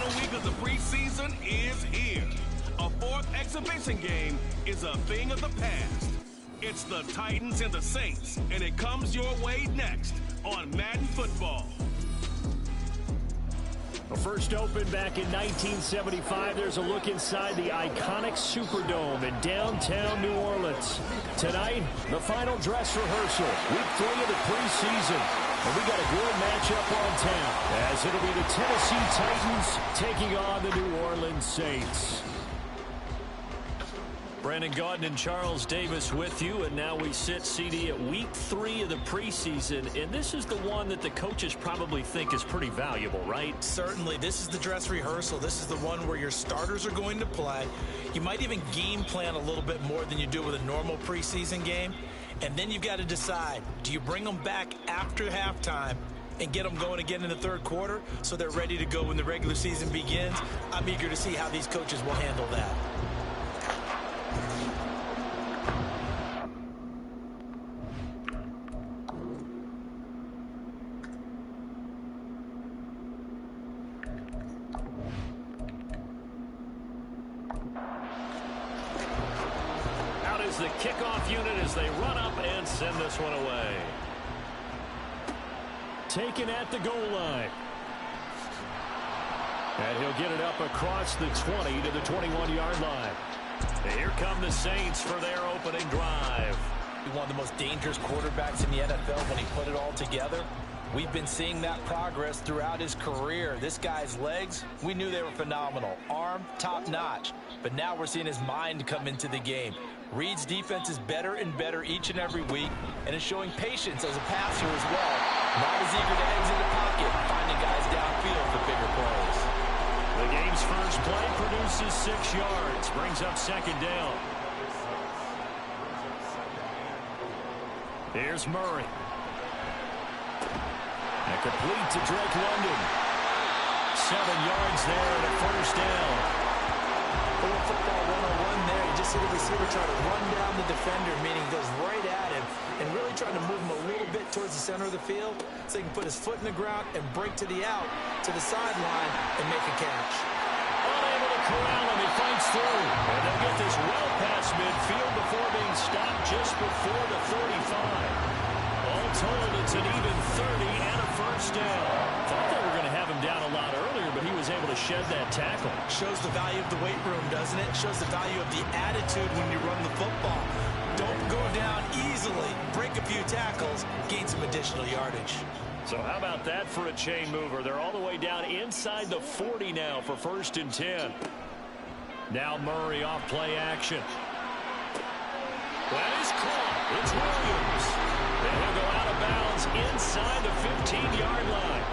final week of the preseason is here. A fourth exhibition game is a thing of the past. It's the Titans and the Saints, and it comes your way next on Madden Football. First opened back in 1975, there's a look inside the iconic Superdome in downtown New Orleans. Tonight, the final dress rehearsal, week 3 of the preseason. And we got a good matchup on tap, as it'll be the Tennessee Titans taking on the New Orleans Saints. Brandon Gaudin and Charles Davis with you, and now we sit, CD, at week 3 of the preseason, and this is the one that the coaches probably think is pretty valuable, right? Certainly. This is the dress rehearsal. This is the one where your starters are going to play. You might even game plan a little bit more than you do with a normal preseason game, and then you've got to decide, do you bring them back after halftime and get them going again in the third quarter so they're ready to go when the regular season begins? I'm eager to see how these coaches will handle that. The kickoff unit as they run up and send this one away. Taken at the goal line. And he'll get it up across the 20 to the 21-yard line. And here come the Saints for their opening drive. One of the most dangerous quarterbacks in the NFL when he put it all together. We've been seeing that progress throughout his career. This guy's legs, we knew they were phenomenal. Arm, top-notch. But now we're seeing his mind come into the game. Reed's defense is better and better each and every week, and is showing patience as a passer as well. Not as eager to exit the pocket, finding guys downfield for bigger plays. The game's first play produces 6 yards, brings up second down. Here's Murray. And complete to Drake London. 7 yards there and a first down. Football 101 there. You just see the receiver try to run down the defender, meaning he goes right at him and really trying to move him a little bit towards the center of the field so he can put his foot in the ground and break to the out, to the sideline, and make a catch. Unable to corral him, he fights through. And they'll get this well past midfield before being stopped just before the 35. All told, it's an even 30 and a first down. Thought they were going to have him down a lot earlier, but he was able to shed that tackle. Shows the value of the weight room, doesn't it? Shows the value of the attitude when you run the football. Don't go down easily. Break a few tackles, gain some additional yardage. So how about that for a chain mover? They're all the way down inside the 40 now for 1st and 10. Now Murray off play action. That is caught. It's Williams. And he'll go out of bounds inside the 15-yard line.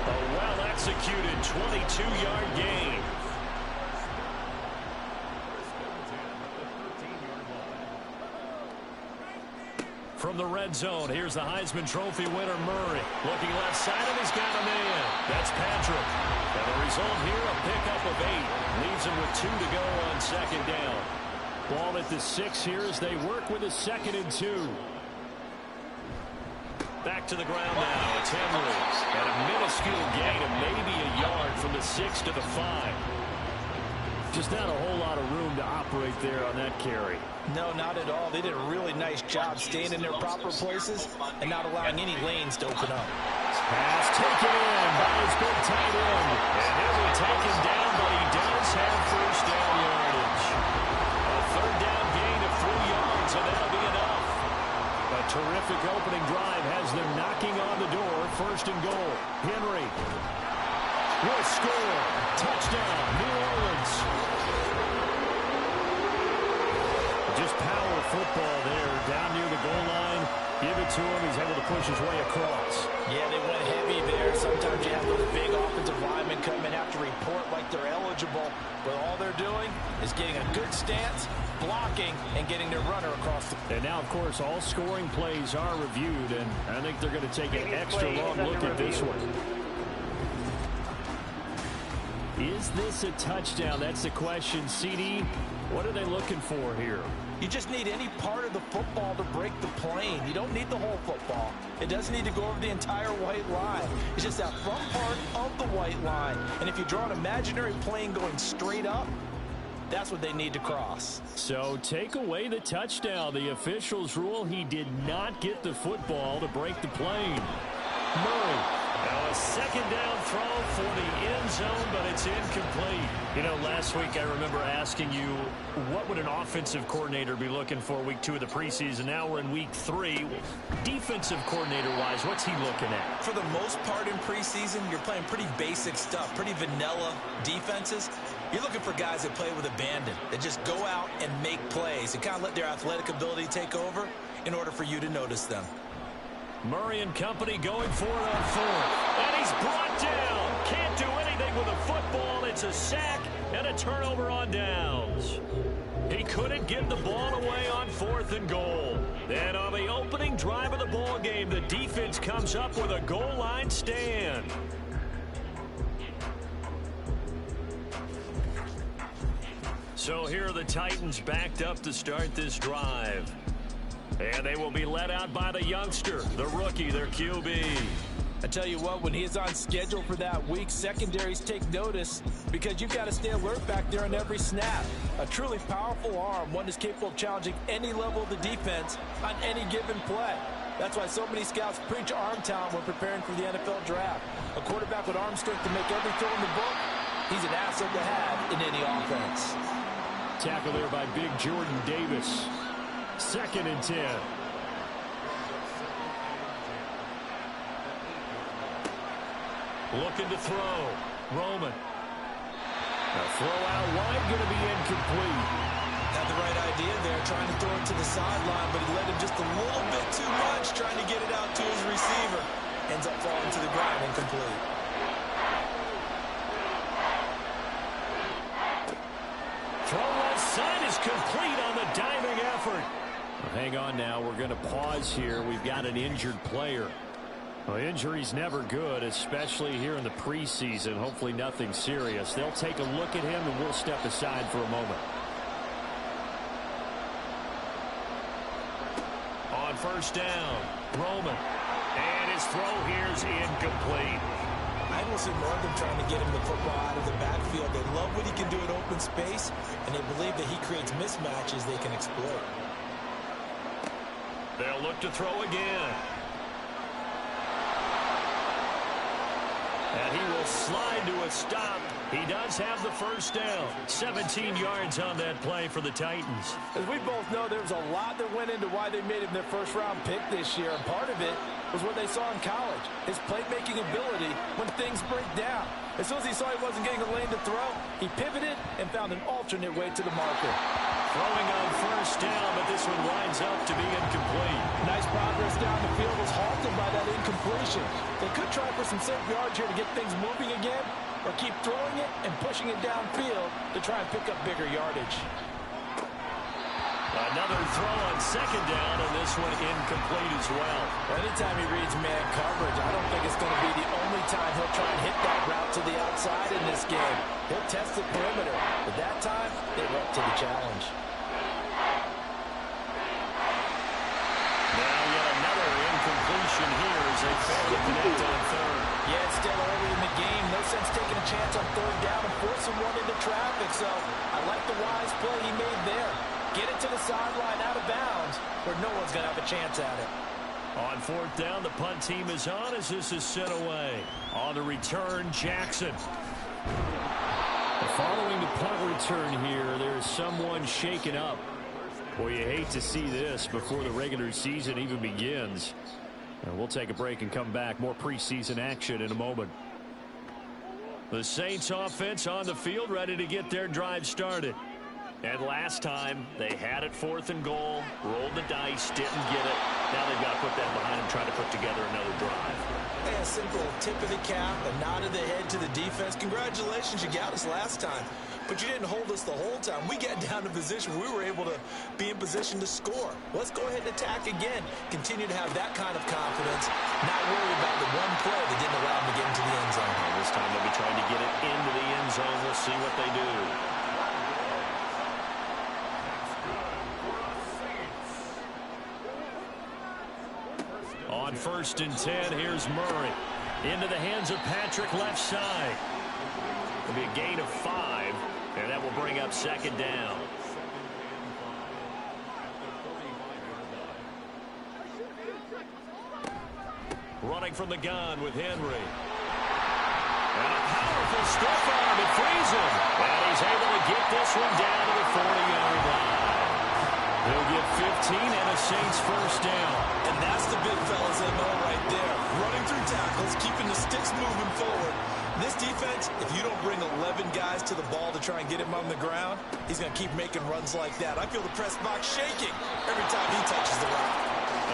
A well-executed 22-yard gain. From the red zone, here's the Heisman Trophy winner, Murray. Looking left side, and he's got a man. That's Patrick. And the result here, a pickup of 8. Leaves him with 2 to go on second down. Ball at the 6 here as they work with a 2nd and 2. Back to the ground now. It's Henry. And a minuscule gain of maybe a yard from the 6 to the 5. Just not a whole lot of room to operate there on that carry. No, not at all. They did a really nice job staying in their proper places and not allowing any lanes to open up. Pass taken in by his big tight end. And he'll be taken down, but he does have first down yardage. A 3rd down gain of 3 yards, and that'll be enough. A terrific opening drive has them knocking on the door. 1st and goal. Henry will score. Touchdown, New Orleans. Just power football there. Down near the goal line. Give it to him. He's able to push his way across. Yeah, they went heavy there. Sometimes you have those big offensive linemen come in, have to report like they're eligible. But all they're doing is getting a good stance, blocking, and getting their runner across the... And now, of course, all scoring plays are reviewed, and I think they're going to take an extra long look at this one. Is this a touchdown? That's the question. CD, what are they looking for here? You just need any part of the football to break the plane. You don't need the whole football. It doesn't need to go over the entire white line. It's just that front part of the white line. And if you draw an imaginary plane going straight up, that's what they need to cross. So take away the touchdown. The officials rule he did not get the football to break the plane. Murray. Now a second down throw for the end zone, but it's incomplete. You know, last week I remember asking you, what would an offensive coordinator be looking for week 2 of the preseason? Now we're in week 3. Defensive coordinator-wise, what's he looking at? For the most part in preseason, you're playing pretty basic stuff, pretty vanilla defenses. You're looking for guys that play with abandon, that just go out and make plays and kind of let their athletic ability take over in order for you to notice them. Murray and company going for it on 4th. And he's brought down. Can't do anything with a football. It's a sack and a turnover on downs. He couldn't give the ball away on 4th and goal. Then on the opening drive of the ball game, the defense comes up with a goal line stand. So here are the Titans backed up to start this drive. And they will be led out by the youngster, the rookie, their QB. I tell you what, when he's on schedule for that week, secondaries take notice because you've got to stay alert back there on every snap. A truly powerful arm, one that's capable of challenging any level of the defense on any given play. That's why so many scouts preach arm talent when preparing for the NFL draft. A quarterback with arm strength to make every throw in the book, he's an asset to have in any offense. Tackle there by big Jordan Davis. 2nd and 10. Looking to throw. Roman. A throw out wide, going to be incomplete. Had the right idea there, trying to throw it to the sideline, but he led him just a little bit too much, trying to get it out to his receiver. Ends up falling to the ground, incomplete. Throw left side is complete on the diving effort. Hang on now. We're going to pause here. We've got an injured player. Well, injury's never good, especially here in the preseason. Hopefully nothing serious. They'll take a look at him, and we'll step aside for a moment. On 1st down, Roman. And his throw here is incomplete. I don't see more of them trying to get him the football out of the backfield. They love what he can do in open space, and they believe that he creates mismatches they can exploit. They'll look to throw again. And he will slide to a stop. He does have the 1st down. 17 yards on that play for the Titans. As we both know, there was a lot that went into why they made him their 1st-round pick this year. And part of it was what they saw in college, his playmaking ability when things break down. As soon as he saw he wasn't getting a lane to throw, he pivoted and found an alternate way to the marker. Throwing on 1st down, but this one winds up to be incomplete. Nice progress down the field was halted by that incompletion. They could try for some safe yards here to get things moving again, or keep throwing it and pushing it downfield to try and pick up bigger yardage. Another throw on 2nd down, and this one incomplete as well. Anytime he reads man coverage, I don't think it's going to be the only time he'll try and hit that route to the outside in this game. He'll test the perimeter, but that time, they were up to the challenge. Now yet another incompletion here as they fail to connect on 3rd. Yeah, it's still early in the game. No sense taking a chance on 3rd down and forcing one into traffic. So I like the wise play he made there. Get it to the sideline out of bounds where no one's going to have a chance at it. On 4th down, the punt team is on as this is sent away. On the return, Jackson. Following the punt return here, there's someone shaken up. Boy, you hate to see this before the regular season even begins. And we'll take a break and come back. More preseason action in a moment. The Saints offense on the field, ready to get their drive started. And last time, they had it 4th and goal, rolled the dice, didn't get it. Now they've got to put that behind them, try to put together another drive. Hey, a simple tip of the cap, a nod of the head to the defense. Congratulations, you got us last time. But you didn't hold us the whole time. We got down to position where we were able to be in position to score. Let's go ahead and attack again. Continue to have that kind of confidence. Not worry about the one play that didn't allow them to get into the end zone. And this time they'll be trying to get it into the end zone. We'll see what they do. On 1st and 10, here's Murray. Into the hands of Patrick, left side. It'll be a gain of 5, and that will bring up 2nd down. Running from the gun with Henry. And a powerful stiff arm. It frees him. And he's able to get this one down to the 40-yard line. He'll get 15 and a Saints 1st down. And that's the big fellas they know right there. Running through tackles, keeping the sticks moving forward. This defense, if you don't bring 11 guys to the ball to try and get him on the ground, he's going to keep making runs like that. I feel the press box shaking every time he touches the rock.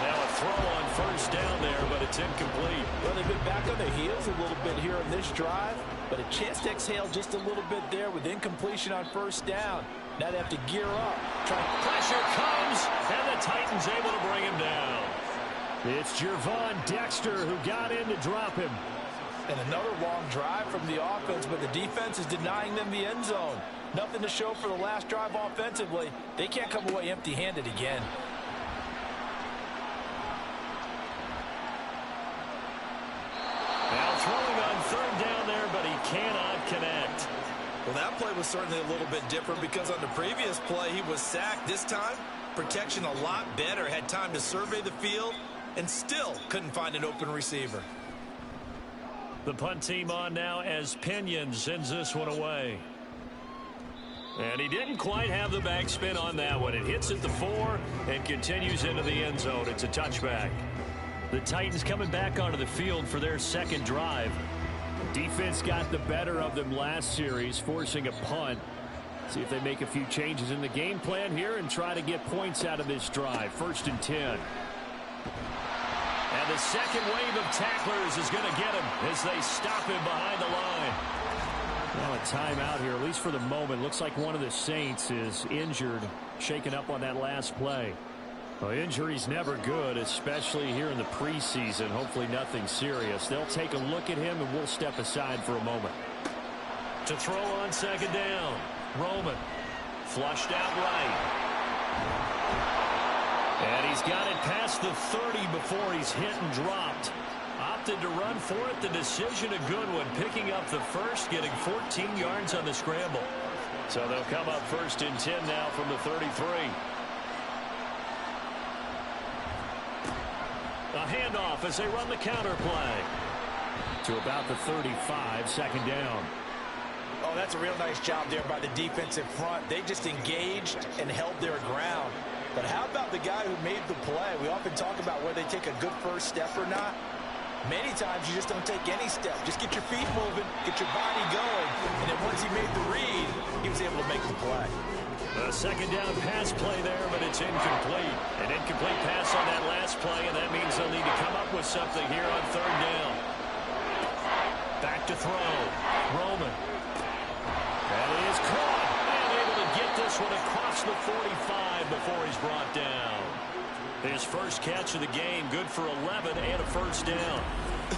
Now a throw on 1st down there, but it's incomplete. Well, they've been back on their heels a little bit here in this drive, but a chance to exhale just a little bit there with incompletion on 1st down. Now they have to gear up. Pressure comes, and the Titans able to bring him down. It's Gervon Dexter who got in to drop him. And another long drive from the offense, but the defense is denying them the end zone. Nothing to show for the last drive offensively. They can't come away empty-handed again. Now throwing on 3rd down there, but he cannot connect. Well, that play was certainly a little bit different because on the previous play, he was sacked. This time, protection a lot better. Had time to survey the field and still couldn't find an open receiver. The punt team on now as Pinion sends this one away. And he didn't quite have the backspin on that one. It hits at the 4 and continues into the end zone. It's a touchback. The Titans coming back onto the field for their 2nd drive. Defense got the better of them last series, forcing a punt. See if they make a few changes in the game plan here and try to get points out of this drive. 1st and 10. And the second wave of tacklers is going to get him as they stop him behind the line. Now a timeout here, at least for the moment. Looks like one of the Saints is injured, shaken up on that last play. Well, injury's never good, especially here in the preseason. Hopefully nothing serious. They'll take a look at him, and we'll step aside for a moment. To throw on 2nd down, Roman. Flushed out right. And he's got it past the 30 before he's hit and dropped. Opted to run for it. The decision a good one. Picking up the 1st, getting 14 yards on the scramble. So they'll come up 1st and 10 now from the 33. A handoff as they run the counter play. To about the 35, 2nd down. Oh, that's a real nice job there by the defensive front. They just engaged and held their ground. But how about the guy who made the play? We often talk about whether they take a good 1st step or not. Many times you just don't take any step. Just get your feet moving, get your body going. And then once he made the read, he was able to make the play. A 2nd down pass play there, but it's incomplete. An incomplete pass on that last play, and that means they'll need to come up with something here on 3rd down. Back to throw. Roman. That is caught. And able to get this one across the 45 before he's brought down. His 1st catch of the game, good for 11 and a 1st down.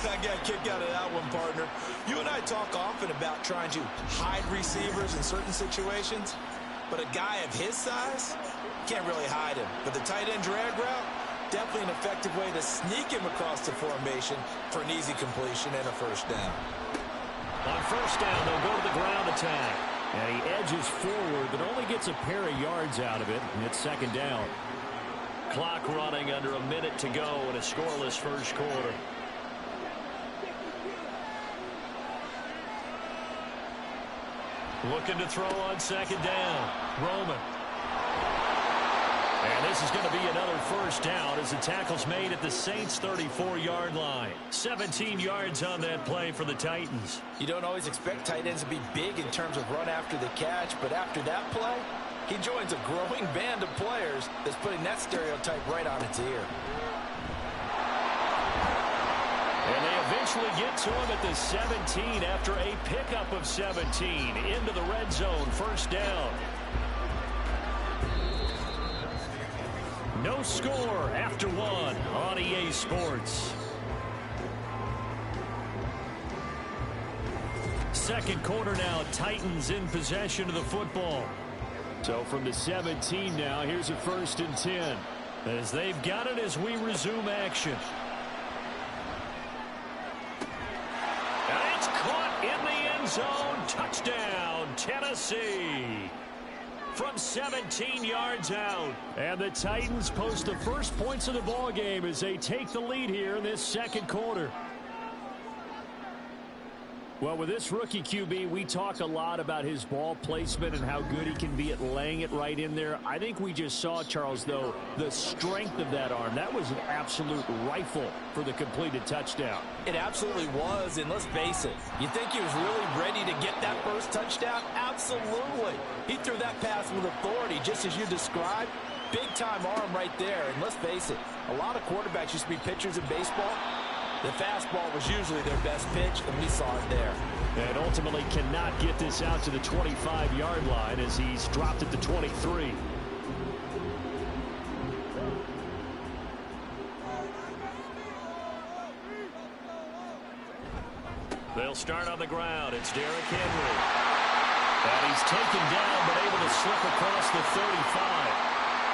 I got a kick out of that one, partner. You and I talk often about trying to hide receivers in certain situations. But a guy of his size, can't really hide him. But the tight end drag route, definitely an effective way to sneak him across the formation for an easy completion and a 1st down. On 1st down, they'll go to the ground attack. And he edges forward, but only gets a pair of yards out of it. And it's 2nd down. Clock running under a minute to go in a scoreless 1st quarter. Looking to throw on 2nd down. Roman. And this is going to be another 1st down as the tackle's made at the Saints' 34-yard line. 17 yards on that play for the Titans. You don't always expect tight ends to be big in terms of run after the catch, but after that play, he joins a growing band of players that's putting that stereotype right on its ear. And they eventually get to him at the 17 after a pickup of 17 into the red zone. First down. No score after one on EA Sports. Second quarter now, Titans in possession of the football. So from the 17 now, here's a 1st and 10. As they've got it as we resume action. And it's caught in the end zone. Touchdown, Tennessee. From 17 yards out. And the Titans post the first points of the ball game as they take the lead here in this second quarter. Well, with this rookie QB, we talk a lot about his ball placement and how good he can be at laying it right in there. I think we just saw, Charles, though, the strength of that arm. That was an absolute rifle for the completed touchdown. It absolutely was, and let's face it, you think he was really ready to get that first touchdown? Absolutely. He threw that pass with authority, just as you described. Big-time arm right there, and let's face it, a lot of quarterbacks used to be pitchers in baseball. The fastball was usually their best pitch, and we saw it there. And ultimately cannot get this out to the 25-yard line as he's dropped it to 23. They'll start on the ground. It's Derrick Henry. And he's taken down but able to slip across the 35.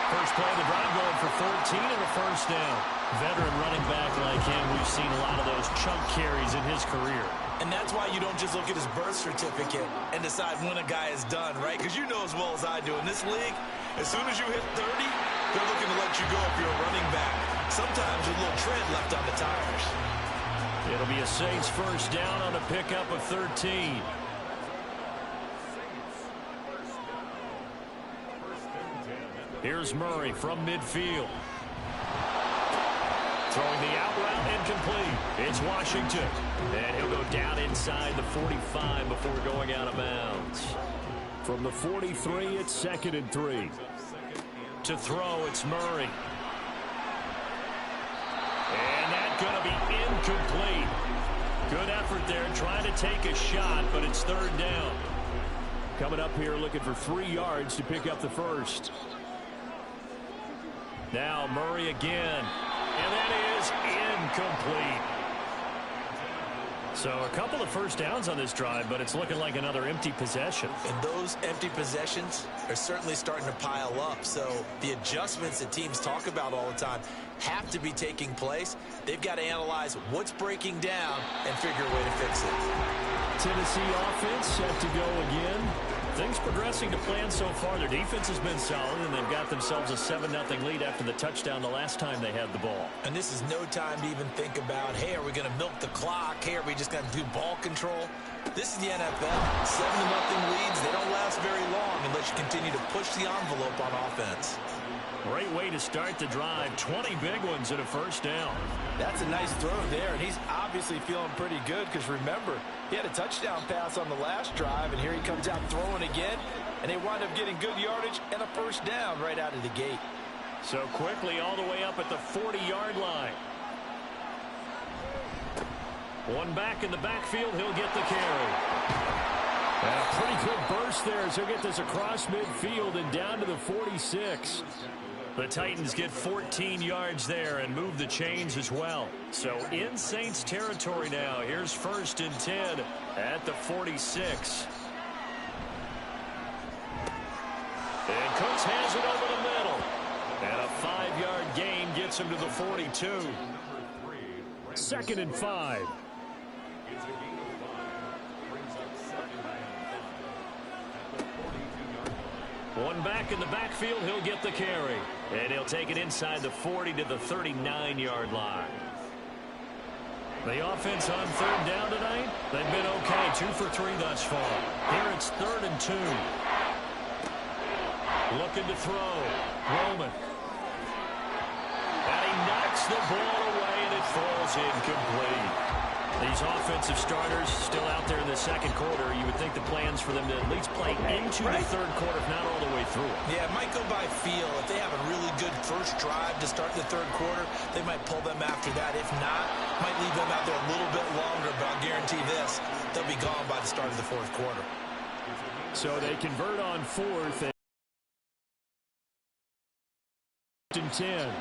First play of the drive going for 14 and a first down. Veteran running back like him, we've seen a lot of those chunk carries in his career. And that's why you don't just look at his birth certificate and decide when a guy is done, right? Because you know as well as I do, in this league, as soon as you hit 30, they're looking to let you go if you're a running back. Sometimes with a little tread left on the tires. It'll be a Saints first down on a pickup of 13. Here's Murray from midfield. Throwing the out route incomplete. It's Washington. And he'll go down inside the 45 before going out of bounds. From the 43, it's 2nd and 3. To throw, it's Murray. And that's going to be incomplete. Good effort there trying to take a shot, but it's 3rd down. Coming up here looking for 3 yards to pick up the first. Now Murray again. And that is incomplete. So a couple of first downs on this drive, but it's looking like another empty possession. And those empty possessions are certainly starting to pile up. So the adjustments that teams talk about all the time have to be taking place. They've got to analyze what's breaking down and figure a way to fix it. Tennessee offense set to go again. Things progressing to plan so far. Their defense has been solid, and they've got themselves a 7-0 lead after the touchdown the last time they had the ball. And this is no time to even think about, hey, are we going to milk the clock? Hey, are we just going to do ball control? This is the NFL. 7-0 leads, they don't last very long unless you continue to push the envelope on offense. Great way to start the drive. 20 big ones and a first down. That's a nice throw there, and he's obviously feeling pretty good because, remember, he had a touchdown pass on the last drive, and here he comes out throwing again, and they wind up getting good yardage and a first down right out of the gate. So quickly all the way up at the 40-yard line. One back in the backfield, he'll get the carry. And a pretty good burst there as he'll get this across midfield and down to the 46. The Titans get 14 yards there and move the chains as well. So in Saints territory now. Here's 1st and 10 at the 46. And Cooks has it over the middle. And a 5-yard gain gets him to the 42. 2nd and 5. One back in the backfield, he'll get the carry. And he'll take it inside the 40 to the 39-yard line. The offense on 3rd down tonight, they've been okay. 2 for 3 thus far. Here it's 3rd and 2. Looking to throw. Roman. And he knocks the ball away, and it falls incomplete. These offensive starters still out there in the second quarter. You would think the plans for them to at least play into the third quarter, if not all the way through it. Yeah, it might go by feel. If they have a really good first drive to start the third quarter, they might pull them after that. If not, might leave them out there a little bit longer, but I'll guarantee this, they'll be gone by the start of the fourth quarter. So they convert on fourth and 10.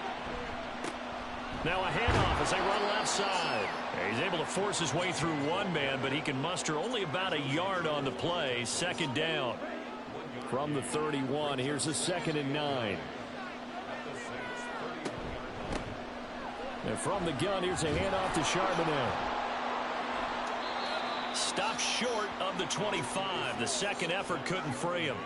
Now a handoff as they run left side. He's able to force his way through one man, but he can muster only about a yard on the play. Second down. From the 31, here's a 2nd and 9. And from the gun, here's a handoff to Charbonnet. Stopped short of the 25. The second effort couldn't free him.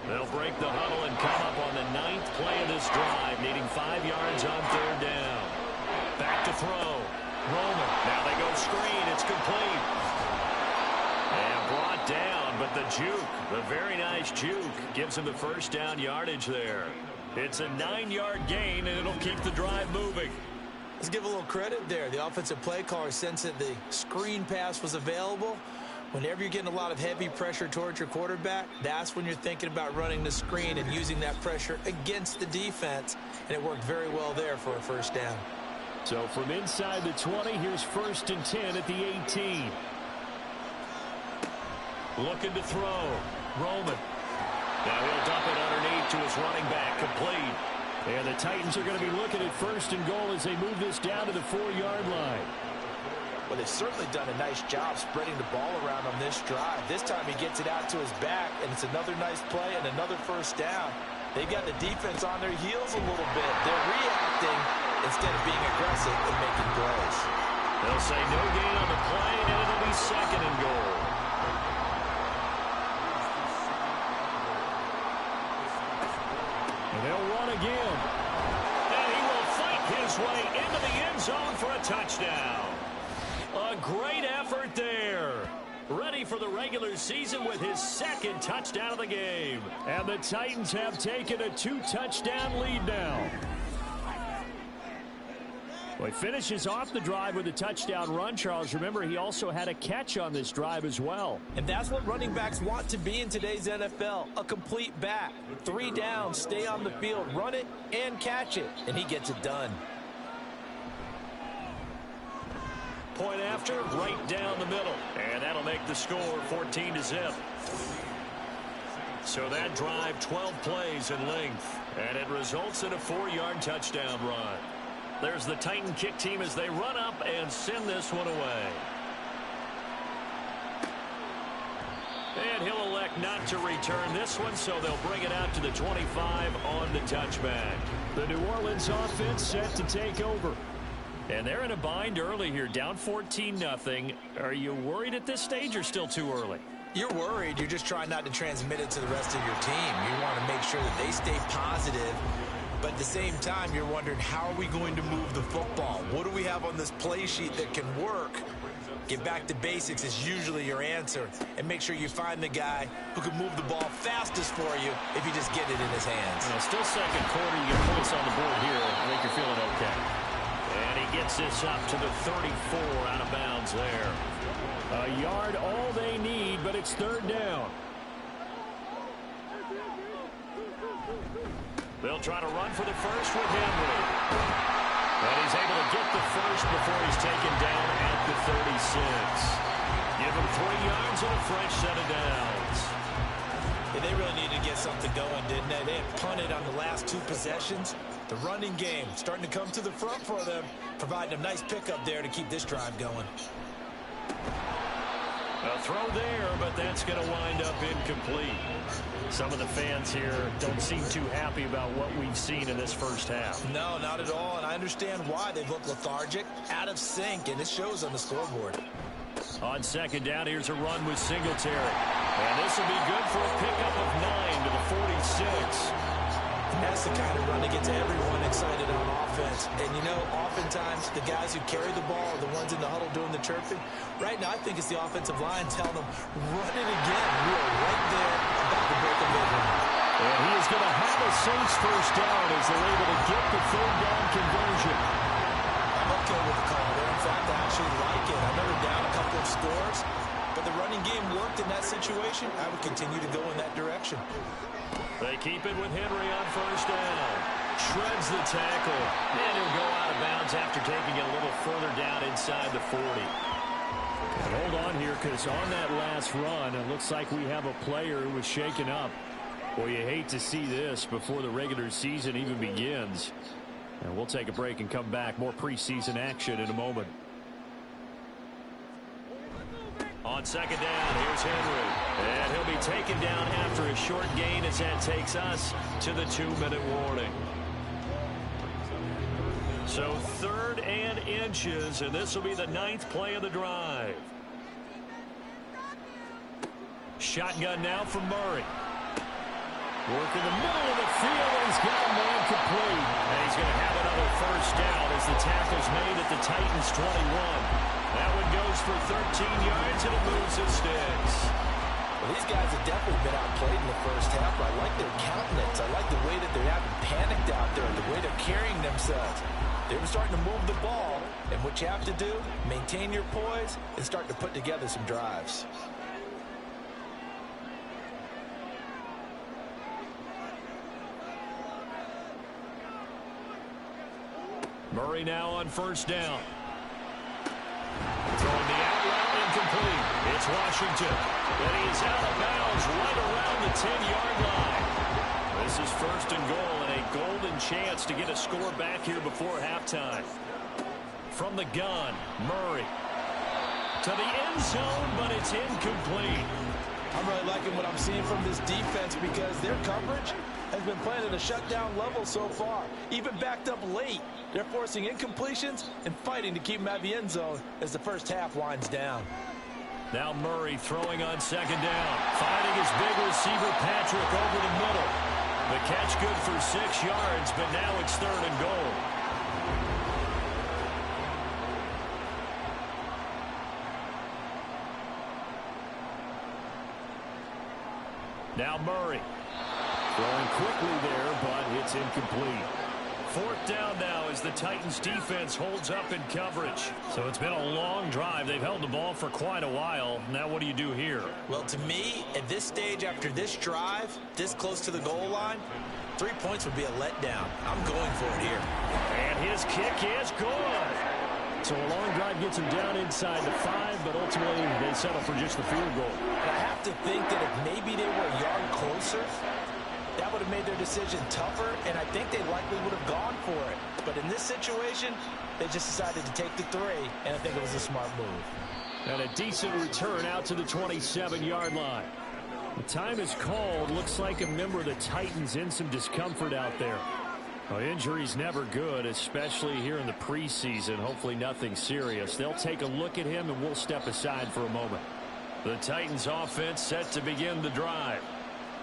They'll break the huddle and come up on the 9th play of this drive, needing 5 yards on third down. Back to throw. Roman. Now they go screen. It's complete. And brought down, but the juke, the very nice juke, gives him the first down yardage there. It's a 9-yard gain, and it'll keep the drive moving. Let's give a little credit there. The offensive play caller sensed that the screen pass was available. Whenever you're getting a lot of heavy pressure towards your quarterback, that's when you're thinking about running the screen and using that pressure against the defense. And it worked very well there for a first down. So from inside the 20, here's 1st and 10 at the 18. Looking to throw. Roman. Now he'll dump it underneath to his running back. Complete. And the Titans are going to be looking at 1st and goal as they move this down to the 4-yard line. Well, they've certainly done a nice job spreading the ball around on this drive. This time he gets it out to his back, and it's another nice play and another first down. They've got the defense on their heels a little bit. They're reacting instead of being aggressive and making plays. They'll say no gain on the play, and it'll be 2nd and goal. And they'll run again. And he will fight his way into the end zone for a touchdown. A great effort there. Ready for the regular season with his 2nd touchdown of the game. And the Titans have taken a 2-touchdown lead now. Well, he finishes off the drive with a touchdown run, Charles. Remember, he also had a catch on this drive as well. And that's what running backs want to be in today's NFL, a complete back. 3 downs, stay on the field, run it, and catch it. And he gets it done. Point after, right down the middle. And that'll make the score 14-0. So that drive, 12 plays in length. And it results in a 4-yard touchdown run. There's the Titan kick team as they run up and send this one away. And he'll elect not to return this one, so they'll bring it out to the 25 on the touchback. The New Orleans offense set to take over. And they're in a bind early here, down 14-0. Are you worried at this stage or still too early? You're worried. You're just trying not to transmit it to the rest of your team. You want to make sure that they stay positive. But at the same time, you're wondering, how are we going to move the football? What do we have on this play sheet that can work? Get back to basics is usually your answer. And make sure you find the guy who can move the ball fastest for you if you just get it in his hands. Still second quarter. You get points on the board here. I think you're feeling okay. And he gets this up to the 34 out of bounds there. A yard all they need, but it's 3rd down. They'll try to run for the first with Henry. And he's able to get the first before he's taken down at the 36. Give him 3 yards and a fresh set of downs. Yeah, they really needed to get something going, didn't they? They had punted on the last 2 possessions. The running game starting to come to the front for them, providing a nice pickup there to keep this drive going. A throw there, but that's going to wind up incomplete. Some of the fans here don't seem too happy about what we've seen in this first half. No, not at all, and I understand why. They've looked lethargic, out of sync, and it shows on the scoreboard. On 2nd down, here's a run with Singletary. And this will be good for a pickup of 9 to the 46. That's the kind of run that gets everyone excited on offense. And, you know, oftentimes the guys who carry the ball are the ones in the huddle doing the chirping. Right now, I think it's the offensive line telling them, run it again. We are right there about to break a big one. And he is going to have a Saints first down as they're able to get the 3rd down conversion. I'm okay with the call there. fact, I actually like it. I know they're down a couple of scores, but the running game worked in that situation. I would continue to go in that direction. They keep it with Henry on first down. Shreds the tackle. And he'll go out of bounds after taking it a little further down inside the 40. And hold on here, because on that last run, it looks like we have a player who was shaken up. Well, you hate to see this before the regular season even begins. And we'll take a break and come back. More preseason action in a moment. On second down, here's Henry. And he'll be taken down after a short gain as that takes us to the 2-minute warning. So 3rd and inches, and this will be the 9th play of the drive. Shotgun now for Murray. Work in the middle of the field, and he's got a man complete. And he's going to have another first down as the tackle's made at the Titans' 21. That one goes for 13 yards, and it moves the sticks. Well, these guys have definitely been outplayed in the first half. I like their countenance. I like the way that they haven't panicked out there, the way they're carrying themselves. They're starting to move the ball, and what you have to do, maintain your poise and start to put together some drives. Murray now on first down. Throwing the out route incomplete. It's Washington. And he's out of bounds right around the 10-yard line. This is 1st and goal and a golden chance to get a score back here before halftime. From the gun, Murray. To the end zone, but it's incomplete. I'm really liking what I'm seeing from this defense because their coverage has been playing at a shutdown level so far. Even backed up late, they're forcing incompletions and fighting to keep them at the end zone as the first half winds down. Now Murray throwing on second down. Finding his big receiver Patrick over the middle. The catch good for 6 yards, but now it's 3rd and goal. Now Murray. Throwing quickly there, but it's incomplete. 4th down now as the Titans defense holds up in coverage. So it's been a long drive. They've held the ball for quite a while. Now what do you do here? Well, to me, at this stage after this drive, this close to the goal line, 3 points would be a letdown. I'm going for it here. And his kick is good. So a long drive gets him down inside the 5, but ultimately they settle for just the field goal. And I have to think that if maybe they were a yard closer, that would have made their decision tougher, and I think they likely would have gone for it. But in this situation, they just decided to take the 3, and I think it was a smart move. And a decent return out to the 27-yard line. The time is called. Looks like a member of the Titans in some discomfort out there. Well, injury's never good, especially here in the preseason. Hopefully nothing serious. They'll take a look at him, and we'll step aside for a moment. The Titans offense set to begin the drive.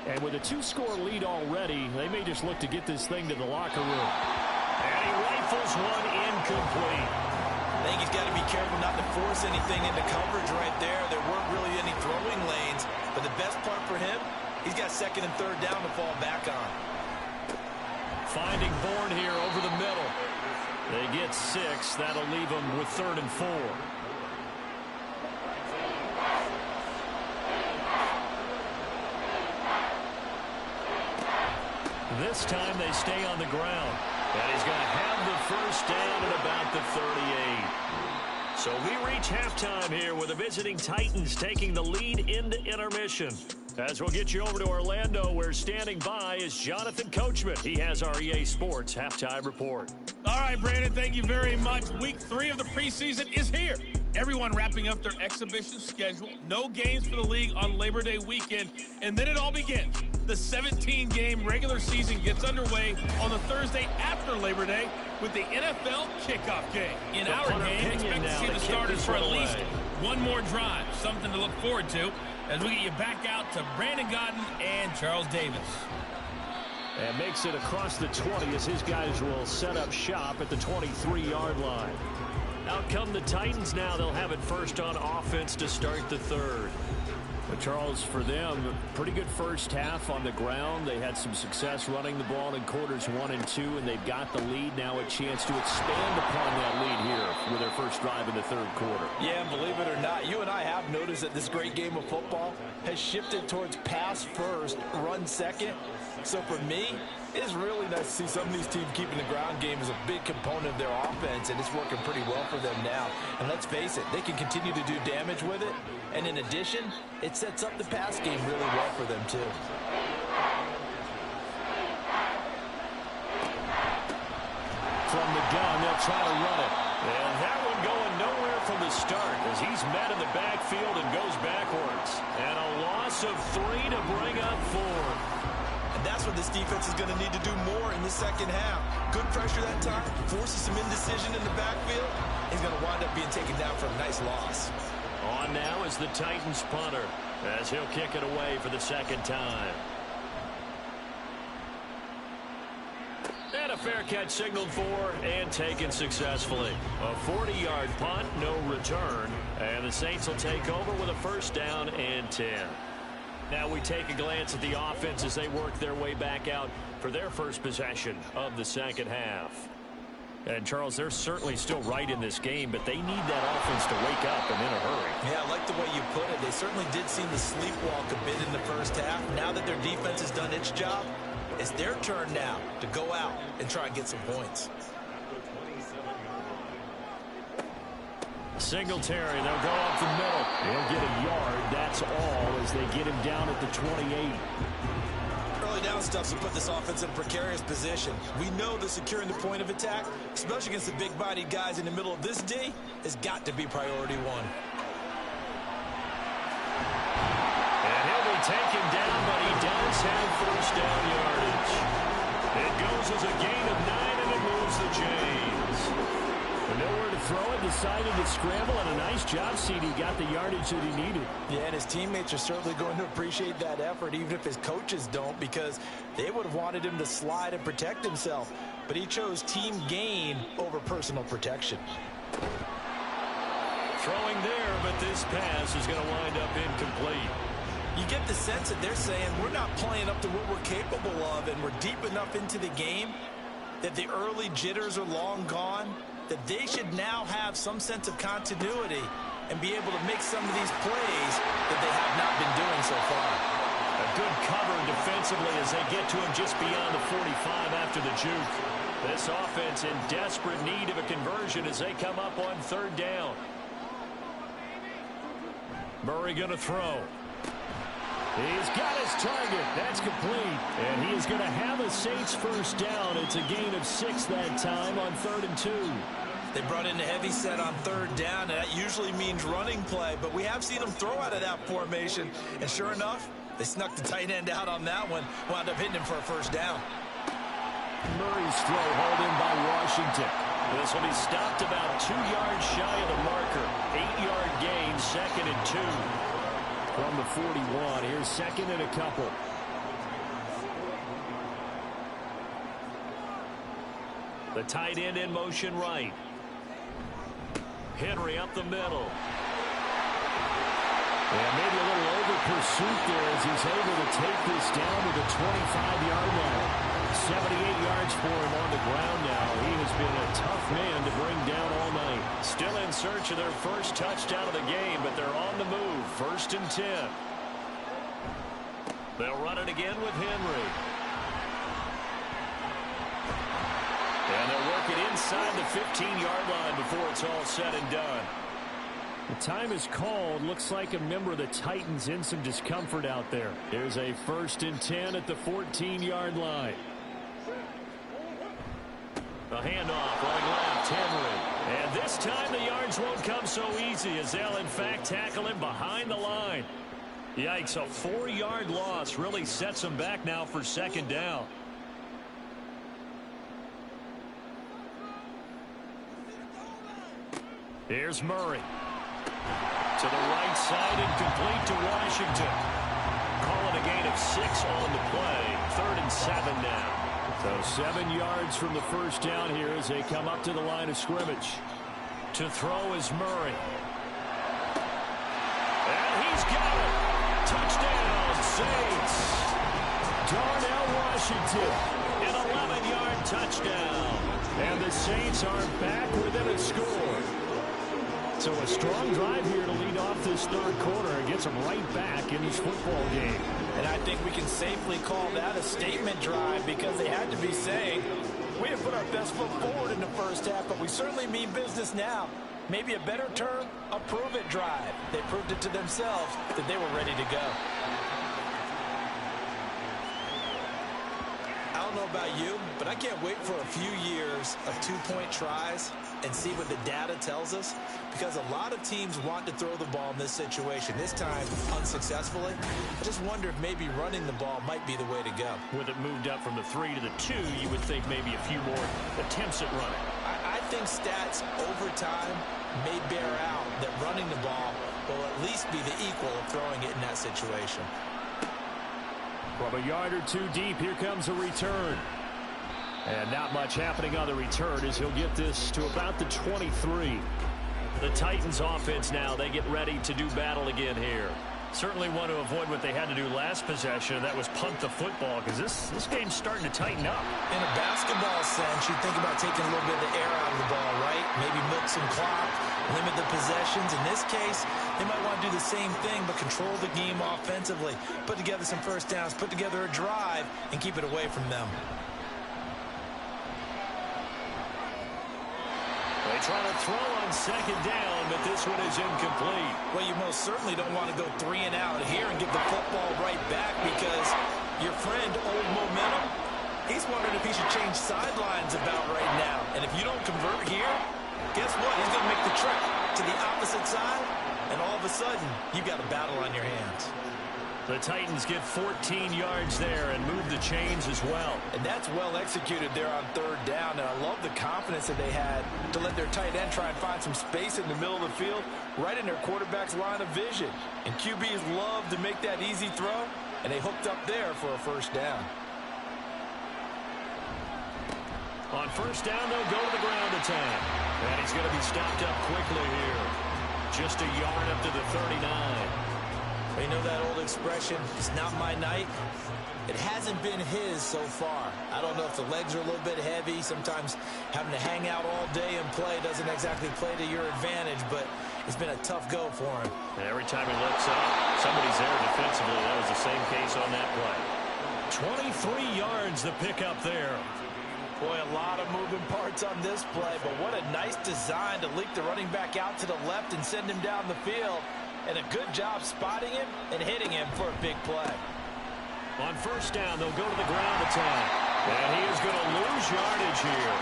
And with a 2-score lead already, they may just look to get this thing to the locker room. And he rifles one incomplete. I think he's got to be careful not to force anything into coverage right there. There weren't really any throwing lanes. But the best part for him, he's got 2nd and 3rd down to fall back on. Finding Bourne here over the middle. They get 6. That'll leave them with 3rd and 4. This time they stay on the ground. And he's going to have the first down at about the 38. So we reach halftime here with the visiting Titans taking the lead into intermission. As we'll get you over to Orlando, where standing by is Jonathan Coachman. He has our EA Sports halftime report. All right, Brandon, thank you very much. Week 3 of the preseason is here. Everyone wrapping up their exhibition schedule. No games for the league on Labor Day weekend. And then it all begins. The 17-game regular season gets underway on the Thursday after Labor Day with the NFL kickoff game. In our game, expect to see the starters for at least one more drive. Something to look forward to as we get you back out to Brandon Godden and Charles Davis. And makes it across the 20 as his guys will set up shop at the 23-yard line. Out come the Titans now. They'll have it first on offense to start the 3rd. But Charles, for them, pretty good first half on the ground. They had some success running the ball in quarters 1 and 2, and they've got the lead now. A chance to expand upon that lead here with their first drive in the third quarter. Yeah, and believe it or not, you and I have noticed that this great game of football has shifted towards pass first, run second. So for me, it's really nice to see some of these teams keeping the ground game as a big component of their offense, and it's working pretty well for them now. And let's face it, they can continue to do damage with it. And in addition, it sets up the pass game really well for them, too. From the gun, they'll try to run it. And that one going nowhere from the start as he's met in the backfield and goes backwards. And a loss of 3 to bring up 4. And that's what this defense is going to need to do more in the second half. Good pressure that time, forces some indecision in the backfield. He's going to wind up being taken down for a nice loss. On now is the Titans punter as he'll kick it away for the second time. And a fair catch signaled for and taken successfully. A 40-yard punt, no return. And the Saints will take over with a first down and 10. Now we take a glance at the offense as they work their way back out for their first possession of the second half. And, Charles, they're certainly still right in this game, but they need that offense to wake up and in a hurry. Yeah, I like the way you put it. They certainly did seem to sleepwalk a bit in the first half. Now that their defense has done its job, it's their turn now to go out and try and get some points. Singletary, they'll go up the middle. He'll get a yard, that's all, as they get him down at the 28. Early down stuff to put this offense in a precarious position. We know that securing the point of attack, especially against the big-bodied guys in the middle of this D, has got to be priority one. And he'll be taken down, but he does have first down yardage. It goes as a gain of 9, and it moves the chains. And nowhere to throw it, decided to scramble, and a nice job, CD got the yardage that he needed. Yeah, and his teammates are certainly going to appreciate that effort, even if his coaches don't, because they would have wanted him to slide and protect himself. But he chose team gain over personal protection. Throwing there, but this pass is going to wind up incomplete. You get the sense that they're saying we're not playing up to what we're capable of, and we're deep enough into the game that the early jitters are long gone, that they should now have some sense of continuity and be able to make some of these plays that they have not been doing so far. A good cover defensively as they get to him just beyond the 45 after the juke. This offense in desperate need of a conversion as they come up on third down. Murray going to throw. He's got his target. That's complete. And he is going to have a Saints first down. It's a gain of 6 that time on 3rd and 2. They brought in a heavy set on third down, and that usually means running play. But we have seen them throw out of that formation. And sure enough, they snuck the tight end out on that one. Wound up hitting him for a first down. Murray's throw hauled in by Washington. This will be stopped about 2 yards shy of the marker. 8-yard gain, 2nd and 2. From the 41, here's 2nd and a couple. The tight end in motion right. Henry up the middle. And maybe a little over pursuit there as he's able to take this down to the 25-yard line. 78 yards for him on the ground now. He has been a tough man to bring down all night. Still in search of their first touchdown of the game, but they're on the move. 1st and 10. They'll run it again with Henry. And they'll work it inside the 15-yard line before it's all said and done. The time is called. Looks like a member of the Titans in some discomfort out there. Here's a 1st and 10 at the 14-yard line. The handoff, running left, Henry. And this time the yards won't come so easy as they'll, in fact, tackle him behind the line. Yikes, a 4-yard loss really sets him back now for 2nd down. Here's Murray. To the right side and complete to Washington. Call it a gain of 6 on the play. 3rd and 7 now. So 7 yards from the first down here as they come up to the line of scrimmage. To throw is Murray. And he's got it. Touchdown, Saints. Darnell Washington, an 11-yard touchdown. And the Saints are back within a score. So a strong drive here to lead off this third quarter and gets them right back in this football game. And I think we can safely call that a statement drive because they had to be saying, we have put our best foot forward in the first half, but we certainly mean business now. Maybe a better term, a prove-it drive. They proved it to themselves that they were ready to go. I don't know about you, but I can't wait for a few years of two-point tries and see what the data tells us, because a lot of teams want to throw the ball in this situation, this time unsuccessfully. I just wonder if maybe running the ball might be the way to go. With it moved up from the 3 to the 2, you would think maybe a few more attempts at running. I think stats over time may bear out that running the ball will at least be the equal of throwing it in that situation. From a yard or two deep, here comes a return. And not much happening on the return as he'll get this to about the 23. The Titans offense now, they get ready to do battle again here. Certainly want to avoid what they had to do last possession, and that was punt the football, because this game's starting to tighten up. In a basketball sense, you think about taking a little bit of the air out of the ball, right? Maybe milk some clock, limit the possessions. In this case, they might want to do the same thing, but control the game offensively. Put together some first downs, put together a drive, and keep it away from them. They try to throw on second down, but this one is incomplete. Well, you most certainly don't want to go 3 and out here and give the football right back, because your friend, Old Momentum, he's wondering if he should change sidelines about right now. And if you don't convert here, guess what? He's going to make the trek to the opposite side, and all of a sudden, you've got a battle on your hands. The Titans get 14 yards there and move the chains as well. And that's well executed there on third down. And I love the confidence that they had to let their tight end try and find some space in the middle of the field, right in their quarterback's line of vision. And QBs love to make that easy throw, and they hooked up there for a first down. On first down, they'll go to the ground attack. And he's going to be stopped up quickly here. Just a yard up to the 39. You know that old expression, it's not my night? It hasn't been his so far. I don't know if the legs are a little bit heavy. Sometimes having to hang out all day and play doesn't exactly play to your advantage, but it's been a tough go for him. And every time he looks up, somebody's there defensively. That was the same case on that play. 23 yards the pickup there. Boy, a lot of moving parts on this play, but what a nice design to leak the running back out to the left and send him down the field. And a good job spotting him and hitting him for a big play. On first down, they'll go to the ground attack. And he is going to lose yardage here.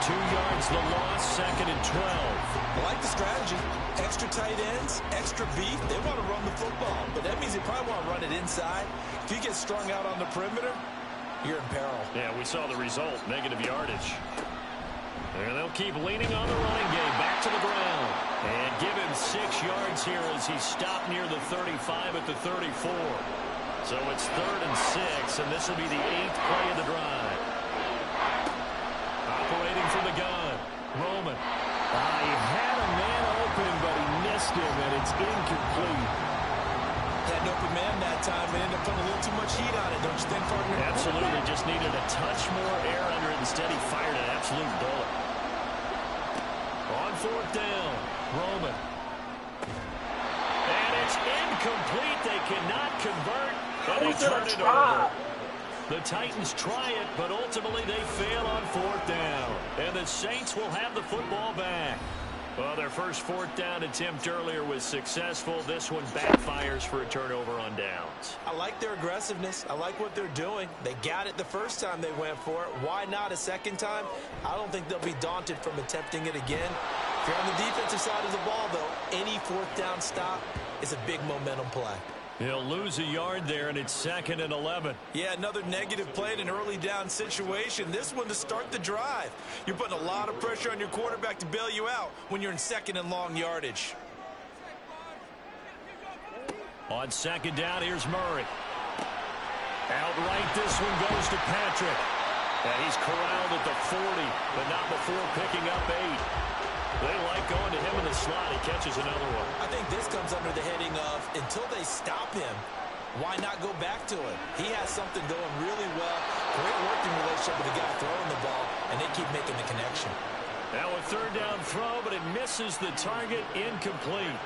2 yards the loss, second and 12. I like the strategy. Extra tight ends, extra beef. They want to run the football, but that means they probably want to run it inside. If you get strung out on the perimeter, you're in peril. Yeah, we saw the result, negative yardage. And they'll keep leaning on the running game, back to the ground. And give him 6 yards here as he stopped near the 35 at the 34. So it's 3rd and 6, and this will be the 8th play of the drive. Operating from the gun, Roman. He had a man open, but he missed him, and it's incomplete. Had an open man that time, but ended up putting a little too much heat on it, don't you think, partner? Absolutely, just needed a touch more air under it. Instead, he fired an absolute bullet. On 4th down, Roman. And it's incomplete. They cannot convert, and they turn it over. The Titans try it, but ultimately they fail on 4th down. And the Saints will have the football back. Well, their first 4th down attempt earlier was successful. This one backfires for a turnover on downs. I like their aggressiveness. I like what they're doing. They got it the first time they went for it. Why not a second time? I don't think they'll be daunted from attempting it again. If you're on the defensive side of the ball, though, any 4th down stop is a big momentum play. He'll lose a yard there, and it's 2nd and 11. Yeah, another negative play in an early down situation. This one to start the drive. You're putting a lot of pressure on your quarterback to bail you out when you're in 2nd and long yardage. On 2nd down, here's Murray. Outright, this one goes to Patrick. And he's corralled at the 40, but not before picking up 8. They like going to him in the slot. He catches another one. I think this comes under the heading of until they stop him, why not go back to it? He has something going really well. Great working relationship with the guy throwing the ball, and they keep making the connection. Now a third down throw, but it misses the target, incomplete.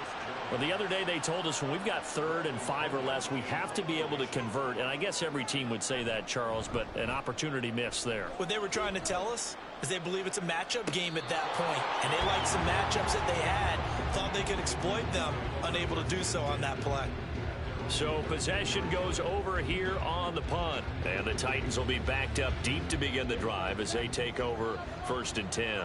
Well, the other day they told us when we've got 3rd and 5 or less, we have to be able to convert. And I guess every team would say that, Charles, but an opportunity missed there. What they were trying to tell us is they believe it's a matchup game at that point. And they liked some matchups that they had, thought they could exploit them, unable to do so on that play. So possession goes over here on the punt. And the Titans will be backed up deep to begin the drive as they take over 1st and 10.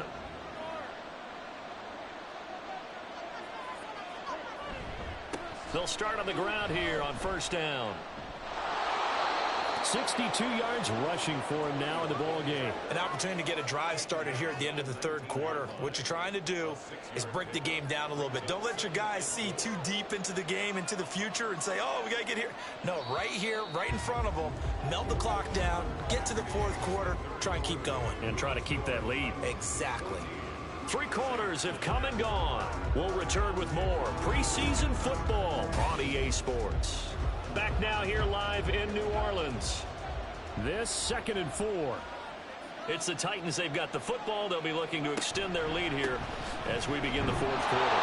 They'll start on the ground here on 1st down. 62 yards rushing for him now in the ball game. An opportunity to get a drive started here at the end of the 3rd quarter. What you're trying to do is break the game down a little bit. Don't let your guys see too deep into the game, into the future, and say, oh, we got to get here. No, right here, right in front of them, melt the clock down, get to the 4th quarter, try and keep going. And try to keep that lead. Exactly. 3 quarters have come and gone. We'll return with more preseason football on EA Sports. Back now here live in New Orleans. This 2nd and 4. It's the Titans. They've got the football. They'll be looking to extend their lead here as we begin the 4th quarter.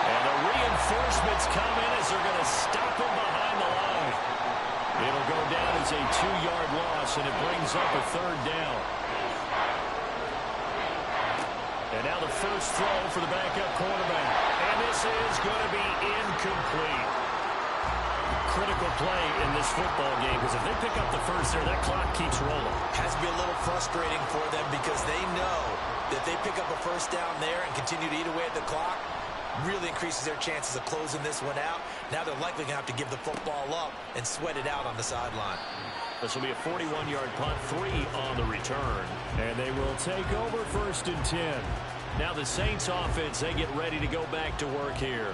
And the reinforcements come in as they're going to stop him behind the line. It'll go down as a 2-yard loss, and it brings up a 3rd down. And now the first throw for the backup quarterback. And this is going to be incomplete. Critical play in this football game, because if they pick up the first there, that clock keeps rolling. Has to be a little frustrating for them because they know that they pick up a first down there and continue to eat away at the clock, really increases their chances of closing this one out. Now they're likely going to have to give the football up and sweat it out on the sideline. This will be a 41-yard punt, 3 on the return. And they will take over 1st and 10. Now the Saints offense, they get ready to go back to work here.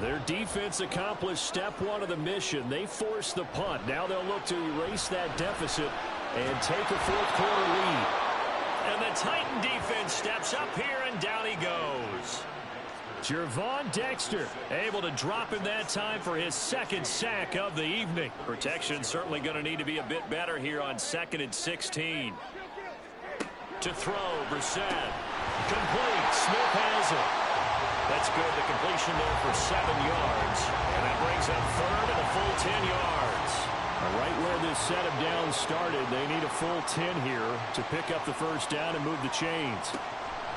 Their defense accomplished step 1 of the mission. They forced the punt. Now they'll look to erase that deficit and take a 4th quarter lead. And the Titan defense steps up here, and down he goes. Jervon Dexter able to drop in that time for his 2nd sack of the evening. Protection certainly going to need to be a bit better here on 2nd and 16. To throw, Brissett. Complete. Smith has it. That's good. The completion there for 7 yards. And that brings up 3rd and a full 10 yards. Right where this set of downs started, they need a full 10 here to pick up the first down and move the chains.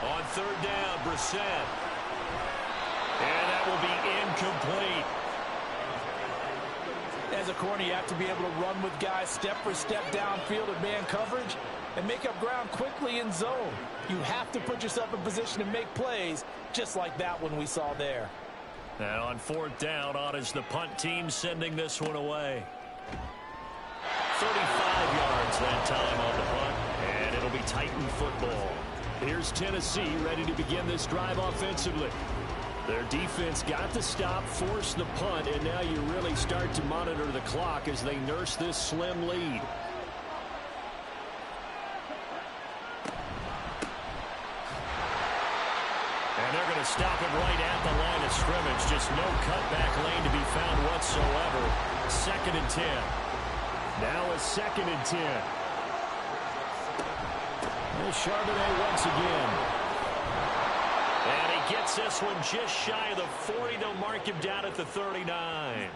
On 3rd down, Brissett. And that will be incomplete. As a corner, you have to be able to run with guys step for step downfield at man coverage and make up ground quickly in zone. You have to put yourself in position to make plays just like that one we saw there. Now on 4th down, on is the punt team sending this one away. 35 yards that time on the punt, and it'll be Titan football. Here's Tennessee ready to begin this drive offensively. Their defense got the stop, forced the punt, and now you really start to monitor the clock as they nurse this slim lead. And they're going to stop it right at the line of scrimmage. Just no cutback lane to be found whatsoever. 2nd and 10. Now a 2nd and 10. And Charbonnet once again. And he gets this one just shy of the 40. They'll mark him down at the 39.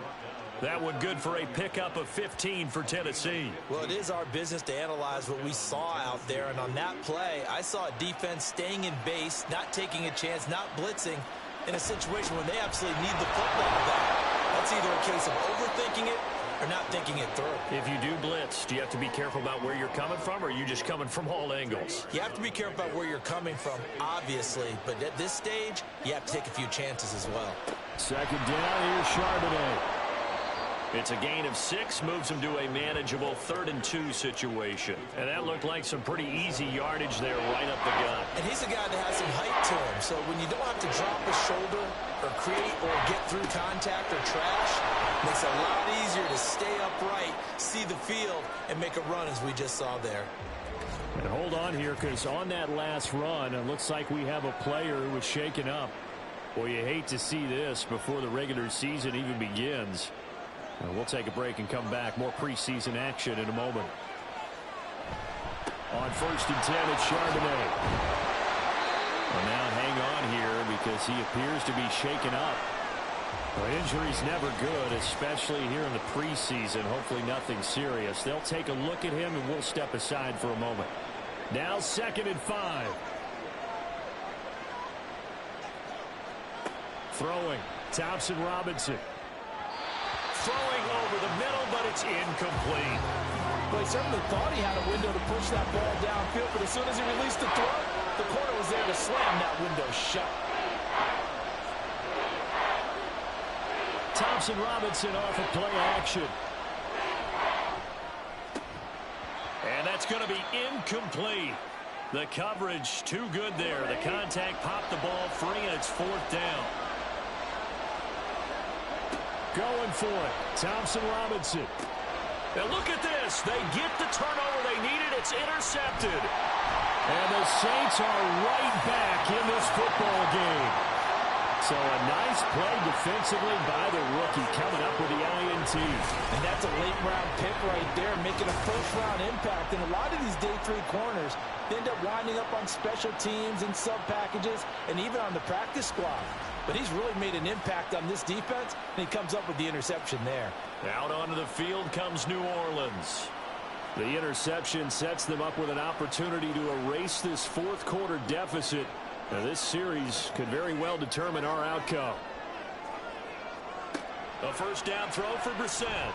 That one good for a pickup of 15 for Tennessee. Well, it is our business to analyze what we saw out there. And on that play, I saw a defense staying in base, not taking a chance, not blitzing in a situation where they absolutely need the football back. That's either a case of overthinking it or not thinking it through. If you do blitz, do you have to be careful about where you're coming from, or are you just coming from all angles? You have to be careful about where you're coming from, obviously. But at this stage, you have to take a few chances as well. 2nd down, here's Charbonnet. It's a gain of 6, moves him to a manageable 3rd and 2 situation. And that looked like some pretty easy yardage there right up the gut. And he's a guy that has some height to him. So when you don't have to drop a shoulder or create or get through contact or trash, it makes it a lot easier to stay upright, see the field, and make a run as we just saw there. And hold on here, because on that last run, it looks like we have a player who was shaken up. Well, you hate to see this before the regular season even begins. We'll take a break and come back. More preseason action in a moment. On 1st and 10, it's Charbonnet. Well, now hang on here because he appears to be shaken up. Well, injury's never good, especially here in the preseason. Hopefully nothing serious. They'll take a look at him, and we'll step aside for a moment. Now 2nd and 5. Throwing, Thompson Robinson. Throwing over the middle, but it's incomplete. Well, he certainly thought he had a window to push that ball downfield, but as soon as he released the throw, the corner was there to slam that window shut. Thompson Robinson off of play action. And that's going to be incomplete. The coverage too good there. The contact popped the ball free, and it's 4th down. Going for it, Thompson Robinson. And look at this. They get the turnover they needed. It's intercepted. And the Saints are right back in this football game. So a nice play defensively by the rookie coming up with the INT. And that's a late-round pick right there, making a first-round impact. And a lot of these day 3 corners end up winding up on special teams and sub-packages and even on the practice squad. But he's really made an impact on this defense, and he comes up with the interception there. Out onto the field comes New Orleans. The interception sets them up with an opportunity to erase this 4th quarter deficit. Now, this series could very well determine our outcome. A 1st down throw for Brissett.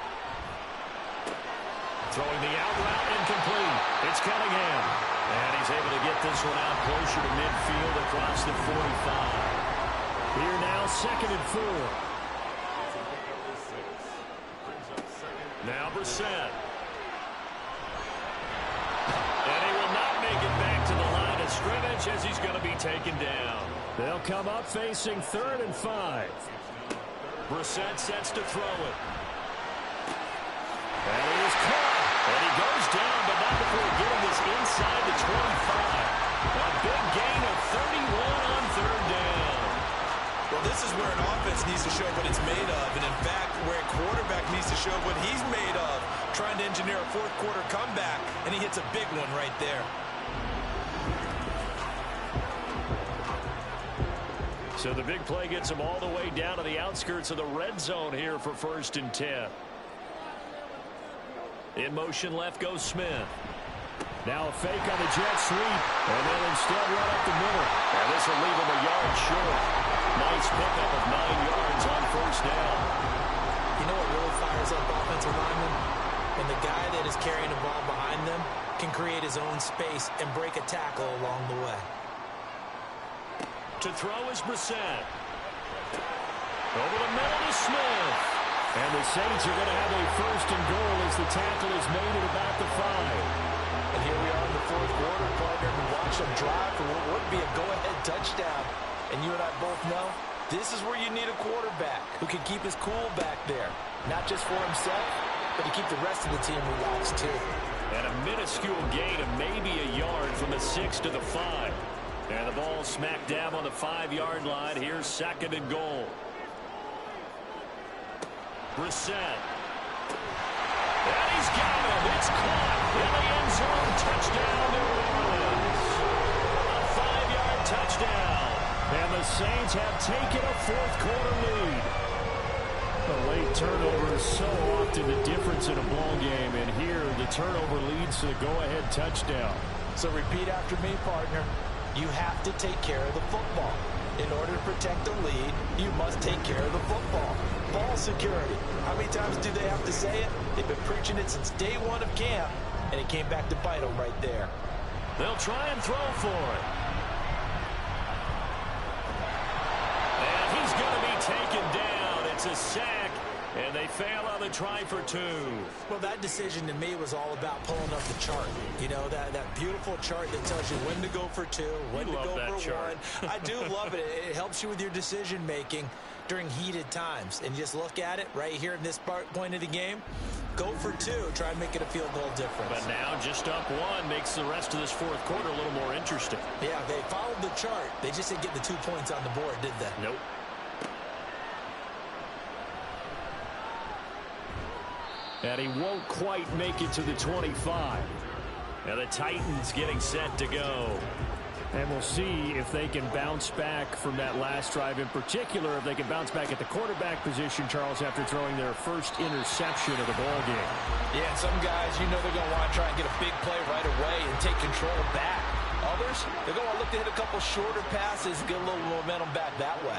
Throwing the out route incomplete. It's Cunningham. And he's able to get this one out closer to midfield across the 45. Here now, 2nd and 4. Now Brissett. And he will not make it back to the line of scrimmage as he's going to be taken down. They'll come up facing 3rd and 5. Brissett sets to throw it. And he is caught. And he goes down, but not before getting this inside the 25. A big gain of 31 on 3rd down. Well, this is where an offense needs to show what it's made of. And, in fact, where a quarterback needs to show what he's made of, trying to engineer a 4th quarter comeback, and he hits a big one right there. So the big play gets him all the way down to the outskirts of the red zone here for 1st and 10. In motion left goes Smith. Now a fake on the jet sweep, and then instead run up the middle. And this will leave him a yard short. Nice pickup of 9 yards on 1st down. You know what really fires up offensive linemen? When the guy that is carrying the ball behind them can create his own space and break a tackle along the way. To throw is Brissett. Over the middle to Smith. And the Saints are going to have a 1st and goal as the tackle is made at about the 5. And here we are in the 4th quarter, partner, and watch them drive for what would be a go-ahead touchdown. And you and I both know this is where you need a quarterback who can keep his cool back there. Not just for himself, but to keep the rest of the team relaxed too. And a minuscule gain of maybe a yard from the 6 to the 5. And the ball smack dab on the 5-yard line. Here's 2nd and goal. Brissett. And he's got him. It's caught in the end zone. Touchdown, New Orleans. A 5-yard touchdown. And the Saints have taken a 4th quarter lead. A late turnover is so often the difference in a ball game. And here, the turnover leads to the go-ahead touchdown. So repeat after me, partner. You have to take care of the football. In order to protect the lead, you must take care of the football. Ball security. How many times do they have to say it? They've been preaching it since day 1 of camp, and it came back to bite them right there. They'll try and throw for it. And he's going to be taken down. It's a sack, And they fail on the try for 2. Well, that decision to me was all about pulling up the chart. You know, that beautiful chart that tells you when to go for 2, when to go for chart. 1. I do love it. It helps you with your decision making during heated times. And just look at it right here in this point of the game. Go for 2. Try and make it a field goal difference. But now just up 1 makes the rest of this fourth quarter a little more interesting. Yeah, they followed the chart. They just didn't get the 2 points on the board, did they? Nope. And he won't quite make it to the 25. Now the Titans getting set to go. And we'll see if they can bounce back from that last drive, in particular, if they can bounce back at the quarterback position, Charles, after throwing their first interception of the ball game. Yeah, and some guys, you know they're going to want to try and get a big play right away and take control back. Others, they're going to look to hit a couple shorter passes and get a little momentum back that way.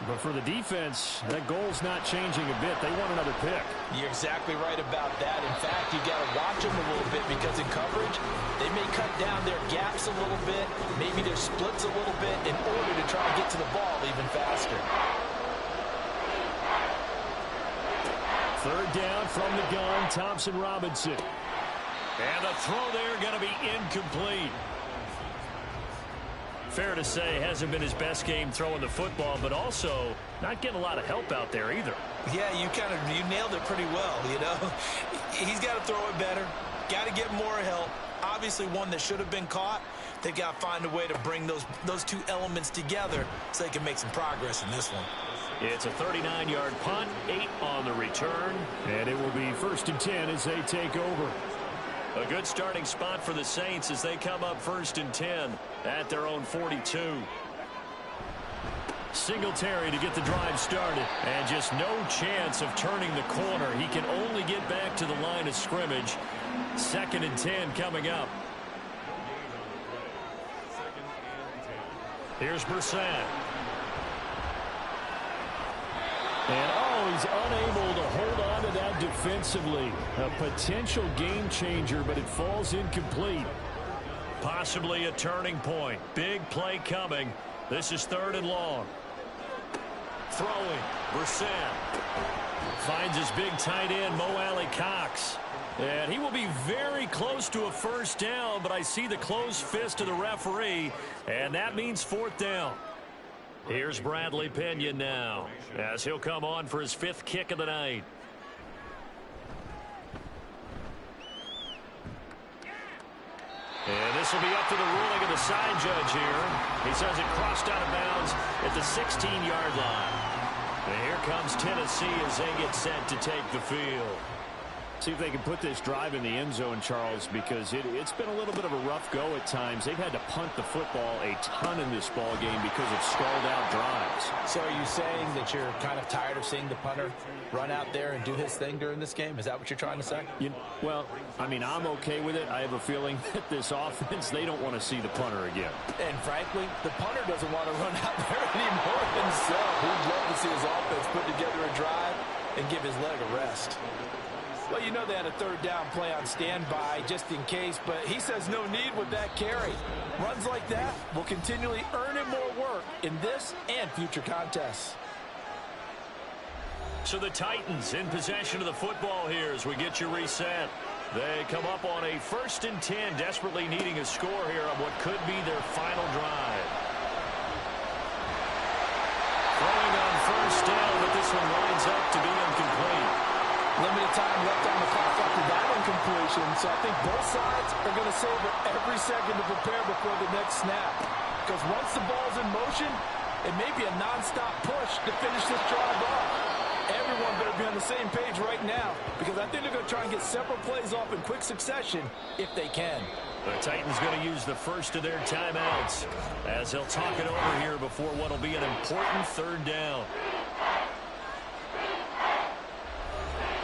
But for the defense, that goal's not changing a bit. They want another pick. You're exactly right about that. In fact, you got to watch them a little bit because in coverage, they may cut down their gaps a little bit, maybe their splits a little bit in order to try and get to the ball even faster. Third down from the gun, Thompson Robinson. And the throw there going to be incomplete. Fair to say, hasn't been his best game throwing the football, but also not getting a lot of help out there either. Yeah, you nailed it pretty well, you know. He's got to throw it better, got to get more help. Obviously one that should have been caught. They've got to find a way to bring those 2 elements together so they can make some progress in this one. It's a 39-yard punt, 8 on the return, and it will be 1st and 10 as they take over. A good starting spot for the Saints as they come up 1st and 10 at their own 42. Singletary to get the drive started, and just no chance of turning the corner. He can only get back to the line of scrimmage. 2nd and 10 coming up. Here's Brissett. And, he's unable to hold on to that defensively. A potential game changer, but it falls incomplete. Possibly a turning point. Big play coming. This is 3rd and long. Throwing. Brissett finds his big tight end, Mo Alley-Cox. And he will be very close to a 1st down, but I see the closed fist of the referee, and that means 4th down. Here's Bradley Pinion now as he'll come on for his 5th kick of the night. And this will be up to the ruling of the side judge here. He says it crossed out of bounds at the 16-yard line. And here comes Tennessee as they get set to take the field. See if they can put this drive in the end zone, Charles, because it's been a little bit of a rough go at times. They've had to punt the football a ton in this ball game because of stalled out drives. So are you saying that you're kind of tired of seeing the punter run out there and do his thing during this game? Is that what you're trying to say? Well, I mean, I'm okay with it. I have a feeling that this offense, they don't want to see the punter again. And frankly, the punter doesn't want to run out there anymore himself. He'd love to see his offense put together a drive and give his leg a rest. Well, you know they had a 3rd down play on standby just in case, but he says no need with that carry. Runs like that will continually earn him more work in this and future contests. So the Titans in possession of the football here as we get you reset. They come up on a 1st and 10, desperately needing a score here on what could be their final drive. Throwing on 1st down, but this one winds up to be incomplete. Limited time left on the clock after that incompletion, so I think both sides are going to savor every second to prepare before the next snap. Because once the ball's in motion, it may be a nonstop push to finish this drive off. Everyone better be on the same page right now, because I think they're going to try and get several plays off in quick succession if they can. The Titans going to use the first of their timeouts as they'll talk it over here before what will be an important 3rd down.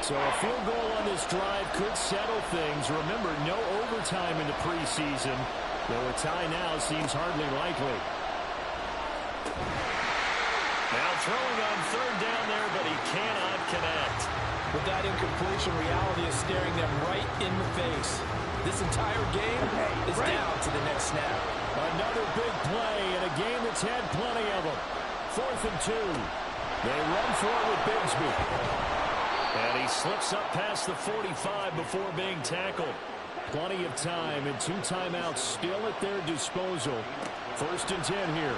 So a field goal on this drive could settle things. Remember, no overtime in the preseason, though a tie now seems hardly likely. Now throwing on 3rd down there, but he cannot connect. With that incompletion, reality is staring them right in the face. This entire game is down to the next snap. Another big play in a game that's had plenty of them. 4th and 2. They run for it with Bigsby. And he slips up past the 45 before being tackled. Plenty of time and 2 timeouts still at their disposal. 1st and 10 here.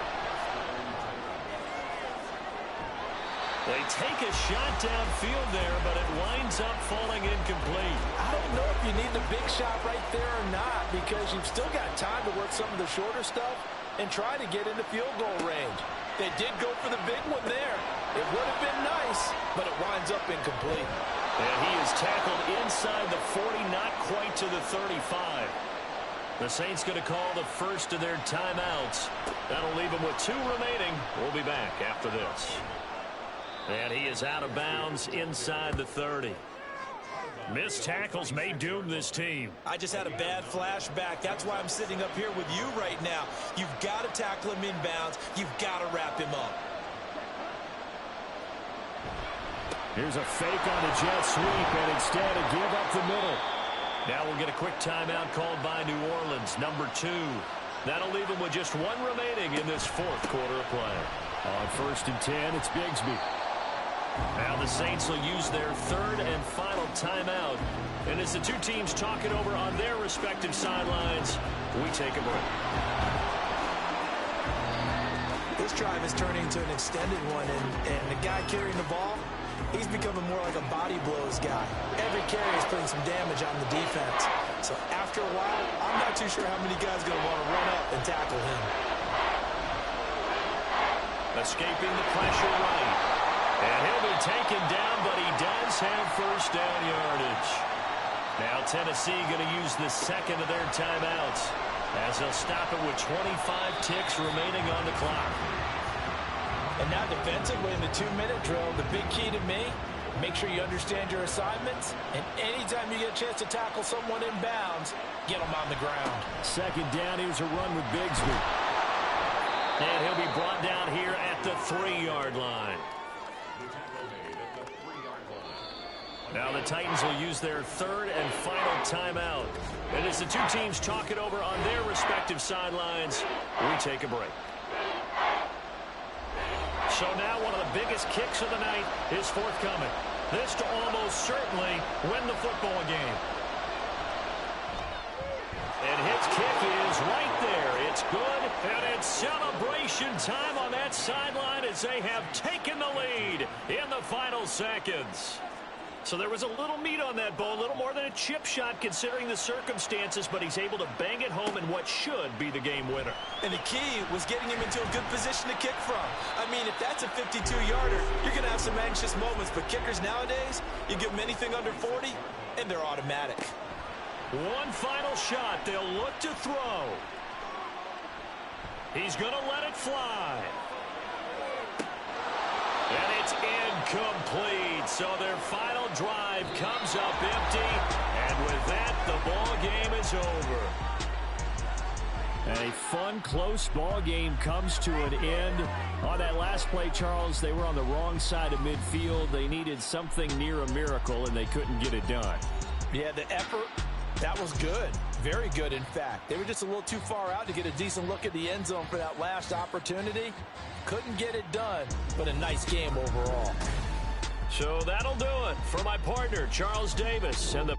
They take a shot downfield there, but it winds up falling incomplete. I don't know if you need the big shot right there or not, because you've still got time to work some of the shorter stuff and try to get into field goal range. They did go for the big one there. It would have been nice, but it winds up incomplete. And he is tackled inside the 40, not quite to the 35. The Saints going to call the first of their timeouts. That'll leave them with 2 remaining. We'll be back after this. And he is out of bounds inside the 30. Missed tackles may doom this team. I just had a bad flashback. That's why I'm sitting up here with you right now. You've got to tackle him inbounds. You've got to wrap him up. Here's a fake on the jet sweep, and instead a give up the middle. Now we'll get a quick timeout called by New Orleans, number 2. That'll leave them with just 1 remaining in this 4th quarter of play. On 1st and 10, it's Bigsby. Now the Saints will use their 3rd and final timeout. And as the 2 teams talk it over on their respective sidelines, we take a break. This drive is turning into an extended one, and the guy carrying the ball, he's becoming more like a body blows guy. Every carry is putting some damage on the defense. So after a while, I'm not too sure how many guys are going to want to run up and tackle him. Escaping the pressure right. And he'll be taken down, but he does have 1st down yardage. Now Tennessee going to use the 2nd of their timeouts, as they'll stop it with 25 ticks remaining on the clock. And now defensively in the 2-minute drill, the big key to me, make sure you understand your assignments, and anytime you get a chance to tackle someone in bounds, get them on the ground. 2nd down, here's a run with Bigsby. And he'll be brought down here at the 3-yard line. Now the Titans will use their 3rd and final timeout. And as the 2 teams talk it over on their respective sidelines, we take a break. So now one of the biggest kicks of the night is forthcoming. This to almost certainly win the football game. And his kick is right there. It's good, and it's celebration time on that sideline as they have taken the lead in the final seconds. So there was a little meat on that ball, a little more than a chip shot considering the circumstances, but he's able to bang it home in what should be the game winner. And the key was getting him into a good position to kick from. I mean, if that's a 52-yarder, you're going to have some anxious moments, but kickers nowadays, you give them anything under 40, and they're automatic. One final shot. They'll look to throw. He's going to let it fly. And it's incomplete. So their final drive comes up empty. And with that, the ball game is over. A fun, close ball game comes to an end. On that last play, Charles, they were on the wrong side of midfield. They needed something near a miracle, and they couldn't get it done. Yeah, the effort, that was good. Very good, in fact. They were just a little too far out to get a decent look at the end zone for that last opportunity. Couldn't get it done, but a nice game overall. So that'll do it for my partner, Charles Davis, and the